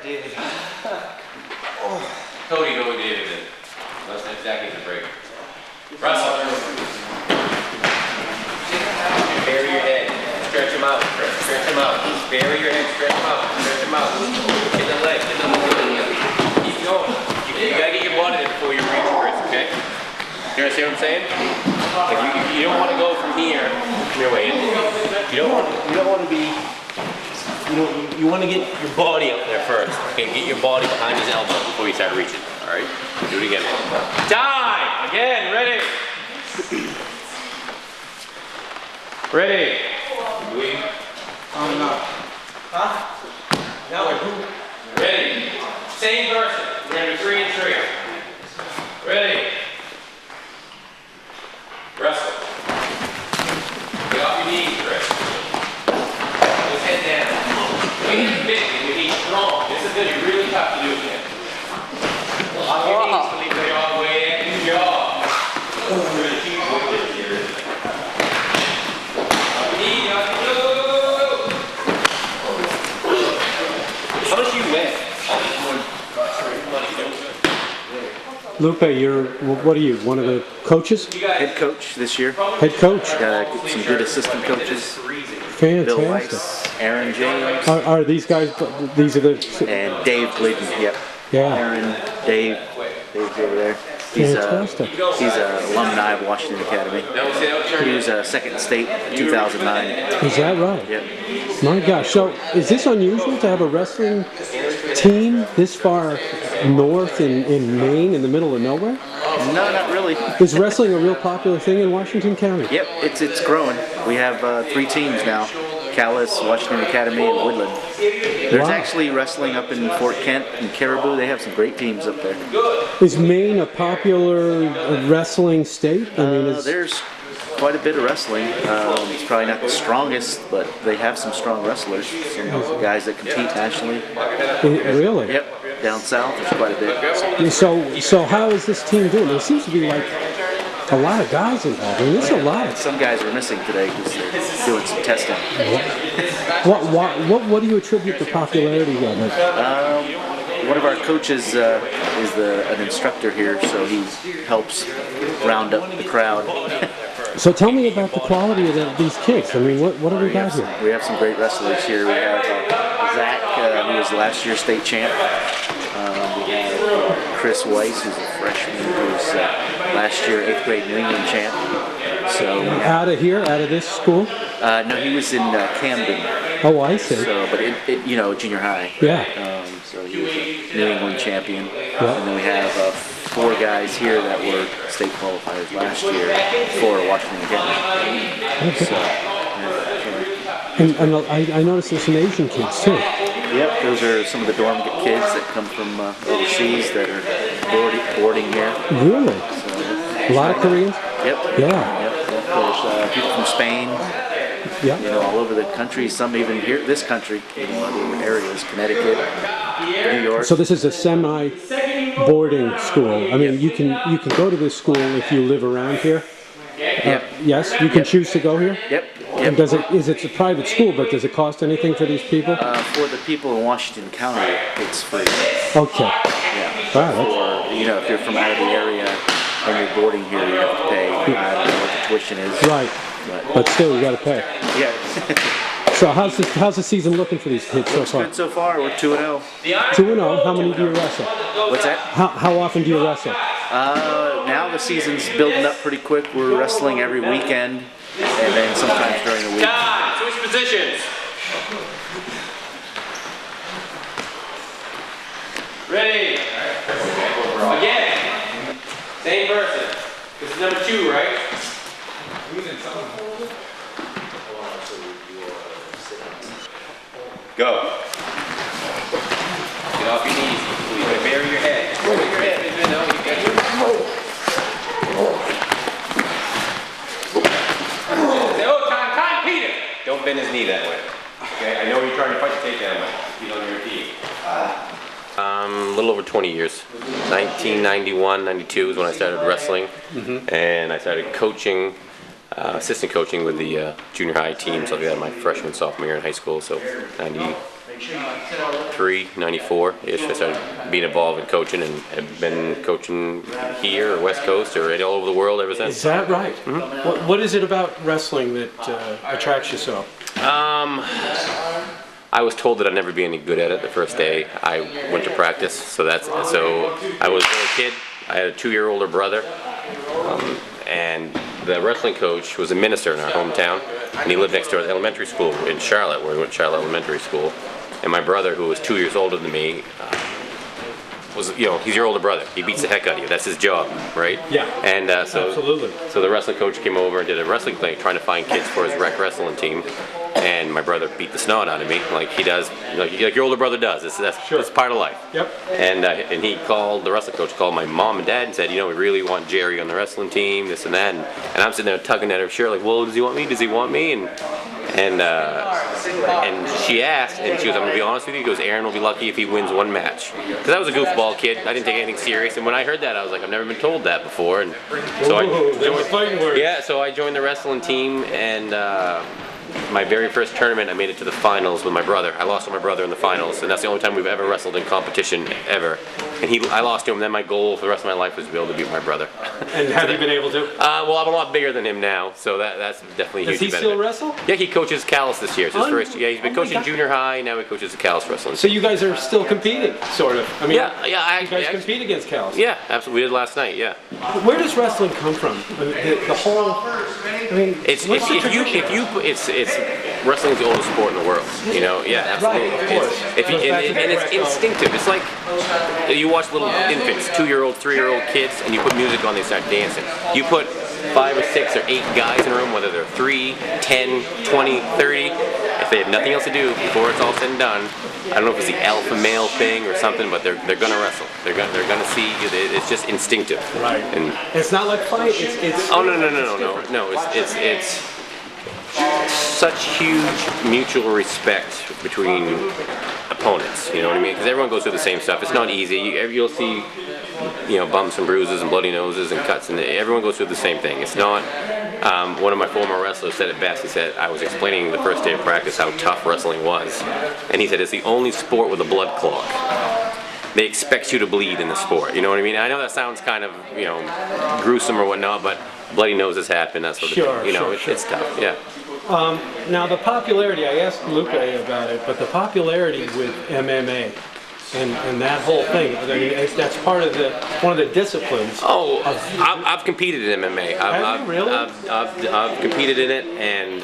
David. Cody, go with David then. Unless Zach needs a break. Russell. Bury your head. Stretch him out. Stretch him out. Bury your head. Stretch him out. Stretch him out. Get the leg. Get the leg. Keep going. You gotta get your body there before you reach Chris, okay? You understand what I'm saying? If you don't want to go from here. Come here, Wade. You don't want to be. You want to get your body up there first. Okay, get your body behind his elbow before you start reaching. All right, do it again. Time again. Ready. Ready. No. Huh? No. Ready. Same person. We're gonna do 3 and 3. Ready. Wrestle. Get off your knees, Chris. Put his head down. We need big and we need strong. This is gonna be really tough to do again. Off your knees, Felipe, all the way in your jaw. Really keep moving here. Off your knees, off your knees. How much do you weigh? Lupe, what are you, one of the coaches? Head coach this year. Head coach? Got some good assistant coaches. Fantastic. Bill Weiss, Aaron James. Are these guys, these are the... And Dave Glidden, yep. Yeah. Aaron, Dave's over there. He's Fantastic. He's an alumni of Washington Academy. He was second in state in 2009. Is that right? Yep. My gosh, so is this unusual to have a wrestling team this far north in Maine, in the middle of nowhere? No, not really. Is wrestling a real popular thing in Washington County? Yep, it's growing. We have 3 teams now. Callis, Washington Academy, and Woodland. There's actually wrestling up in Fort Kent and Caribou. They have some great teams up there. Is Maine a popular wrestling state? I mean, there's quite a bit of wrestling. It's probably not the strongest, but they have some strong wrestlers. Some guys that compete nationally. Really? Yep. Down south, there's quite a bit. So how is this team doing? There seems to be like a lot of guys involved. I mean, there's a lot. Some guys are missing today because they're doing some testing. What do you attribute the popularity of it? One of our coaches is an instructor here, so he helps round up the crowd. So tell me about the quality of these kids. I mean, what do we got here? We have some great wrestlers here. We have Zach, who was last year's state champ. We have Chris Weiss, who's a freshman, who was last year 8th grade New England champ. So out of here, out of this school? No, he was in Camden. Oh, I see. So, but junior high. Yeah. So he was a New England champion. Yeah. And then we have 4 guys here that were state qualifiers last year for Washington Academy. Okay. So, and I noticed there's some Asian kids too. Yep, those are some of the dorm kids that come from overseas that are boarding here. Really? So, a lot of Koreans? Yep. Yeah. Yep. There's people from Spain. Yeah. All over the country. Some even here, this country, in other areas, Connecticut, New York. So this is a semi-boarding school. I mean, you can go to this school if you live around here. Yes, you can choose to go here. Yep. And is it a private school? But does it cost anything for these people? For the people in Washington County, it's free. Okay. Yeah. Wow. Or if you're from out of the area and you're boarding here, you have to pay. I don't know what the tuition is. Right. But still, you got to pay. Yeah. So how's the season looking for these kids so far? Good so far. We're 2-0. 2-0. How many do you wrestle? What's that? How often do you wrestle? Now the season's building up pretty quick. We're wrestling every weekend, and then sometimes during the week. Time. Switch positions. Ready. Again. Same person. This is number 2, right? Go. Get off your knees. You're going to bury your head. Bury your head. No, you can't. Oh, time, Peter! Don't bend his knee that way. Okay, I know you're trying to fight the takedown, but he's on your team. A little over 20 years. 1991, 92 is when I started wrestling, and I started coaching, assistant coaching with the junior high team. So I got my freshman, sophomore year in high school. So 93, 94-ish. I started being involved in coaching and have been coaching here or West Coast or all over the world ever since. Is that right? What is it about wrestling that attracts you so? I was told that I'd never be any good at it the first day I went to practice. So I was a little kid. I had a 2-year older brother, and the wrestling coach was a minister in our hometown, and he lived next to our elementary school in Charlotte, where we went to Charlotte Elementary School. And my brother, who was 2 years older than me, he's your older brother. He beats the heck out of you. That's his job, right? Yeah. And Absolutely. So the wrestling coach came over and did a wrestling thing, trying to find kids for his rec wrestling team. And my brother beat the snot out of me, like he does, like your older brother does. That's part of life. Yep. And the wrestling coach called my mom and dad and said, we really want Jerry on the wrestling team, this and that. And I'm sitting there tugging at her shirt, like, well, does he want me? Does he want me? And she asked, and she goes, I'm gonna be honest with you. He goes, Aaron will be lucky if he wins one match. Because I was a goofball kid. I didn't take anything serious. And when I heard that, I was like, I've never been told that before. And so I joined the wrestling team, and my very first tournament, I made it to the finals with my brother. I lost to my brother in the finals, and that's the only time we've ever wrestled in competition ever. And I lost to him. Then my goal for the rest of my life was to be able to beat my brother. And have you been able to? Well, I'm a lot bigger than him now, so that's definitely a huge benefit. Does he still wrestle? Yeah, he coaches Calais this year. It's his first. Yeah, he's been coaching junior high. Now he coaches the Calais wrestling. So you guys are still competing, sort of. I mean, yeah. You guys compete against Calais. Yeah, absolutely. We did last night. Yeah. Where does wrestling come from? The whole. I mean, it's wrestling is the oldest sport in the world. Yeah, absolutely. Right, it's instinctive. It's like you watch little infants, 2-year-old, 3-year-old kids, and you put music on, they start dancing. You put 5 or 6 or 8 guys in a room, whether they're 3, 10, 20, 30, if they have nothing else to do before it's all said and done, I don't know if it's the alpha male thing or something, but they're gonna wrestle. They're gonna see. It's just instinctive. Right. And it's not like fight. It's. Oh no! It's such huge mutual respect between opponents. You know what I mean? Because everyone goes through the same stuff. It's not easy. You'll see, bumps and bruises and bloody noses and cuts, and everyone goes through the same thing. It's not. One of my former wrestlers said it best. He said, I was explaining the first day of practice how tough wrestling was, and he said it's the only sport with a blood clot. They expect you to bleed in the sport. You know what I mean? I know that sounds kind of gruesome or whatnot, but bloody noses happen. That sort of thing. It's tough. Yeah. Now the popularity, I asked Lupe about it, but the popularity with MMA and that whole thing, I mean, that's part of one of the disciplines. Oh, I've competed in MMA. Have you really? I've competed in it, and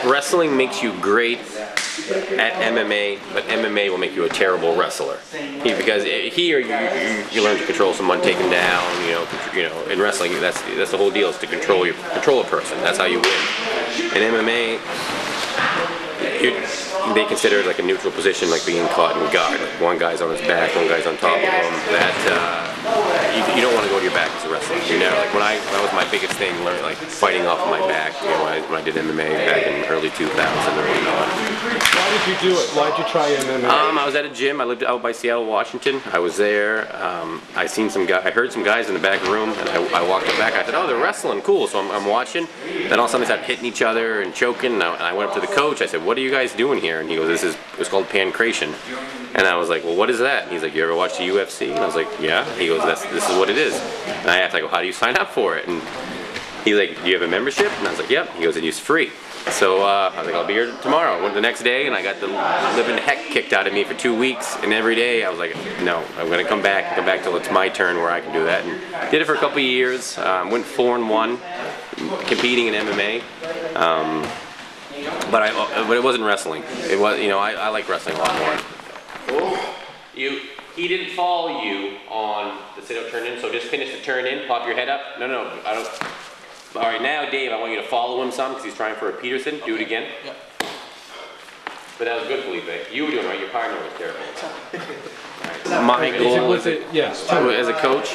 wrestling makes you great at MMA, but MMA will make you a terrible wrestler. Because here you learn to control someone, take them down. In wrestling, that's the whole deal, is to control a person. That's how you win. In MMA, they consider it like a neutral position, like being caught in guard. Like one guy's on his back, one guy's on top of him. You don't want to go to your back as a wrestler. That was my biggest thing, like fighting off my back. When I did MMA back in early 2000 or whatnot. Why did you do it? Why did you try MMA? I was at a gym. I lived out by Seattle, Washington. I was there. I heard some guys in the back room, and I walked up back. I said, "Oh, they're wrestling, cool." So I'm watching. Then all of a sudden they started hitting each other and choking. And I went up to the coach. I said, "What are you guys doing here?" And he goes, "It's called pancration." And I was like, "Well, what is that?" And he's like, "You ever watch the UFC?" And I was like, "Yeah." He goes, "This is what it is." And I asked, "Well, how do you sign up for it?" And he's like, "Do you have a membership?" And I was like, "Yep." He goes, "And it's free." So I was like, I'll be here tomorrow. I went the next day, and I got the living heck kicked out of me for 2 weeks. And every day I was like, no, I'm going to come back till it's my turn where I can do that. And did it for a couple of years. Went 4-1, competing in MMA. But it wasn't wrestling. It was, I like wrestling a lot more. He didn't follow you on the sit-up turn in, so just finish the turn in, pop your head up. No, I don't. All right, now Dave, I want you to follow him some because he's trying for a Peterson. Do it again. Yep. But that was good, Felipe. You were doing it right. Your partner was terrible. Right. My goal as a coach,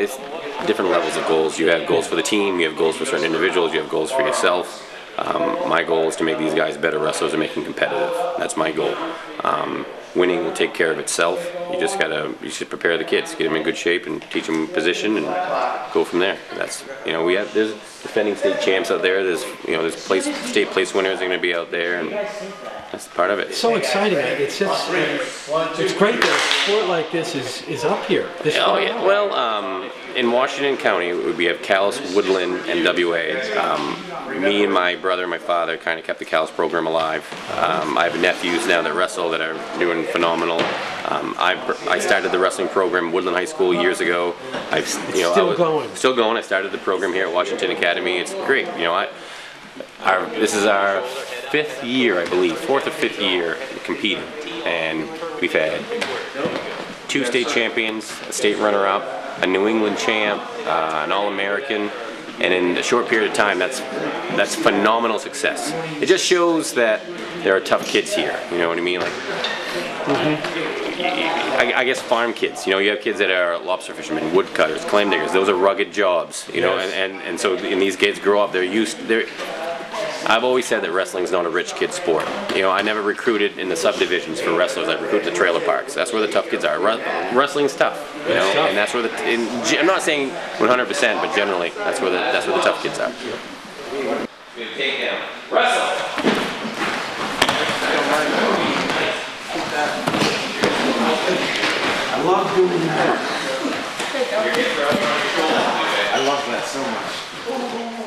it's different levels of goals. You have goals for the team. You have goals for certain individuals. You have goals for yourself. My goal is to make these guys better wrestlers and make them competitive. That's my goal. Winning will take care of itself. You should prepare the kids, get them in good shape, and teach them position, and go from there. There's defending state champs out there. There's state place winners are going to be out there, and That's part of it. So exciting. It's just, it's great that a sport like this is up here. This Oh far yeah. out. Well, in Washington County, we have Calais, Woodland, and WA. Me and my brother and my father kind of kept the Calais program alive. I have nephews now that wrestle that are doing phenomenal. I started the wrestling program at Woodland High School years ago. Still going. Still going. I started the program here at Washington Academy. It's great. This is our 5th year, I believe, 4th or 5th year competing, and we've had 2 state champions, a state runner-up, a New England champ, an All-American, and in a short period of time, that's phenomenal success. It just shows that there are tough kids here. You know what I mean? Like, I guess farm kids. You have kids that are lobster fishermen, woodcutters, claim diggers. Those are rugged jobs. And so and these kids grow up. I've always said that wrestling's not a rich kid sport. I never recruited in the subdivisions for wrestlers. I recruited the trailer parks. That's where the tough kids are. Wrestling's tough, and that's where I'm not saying 100%, but generally that's where the tough kids are. Take down. Wrestle. I love doing that. I love that so much.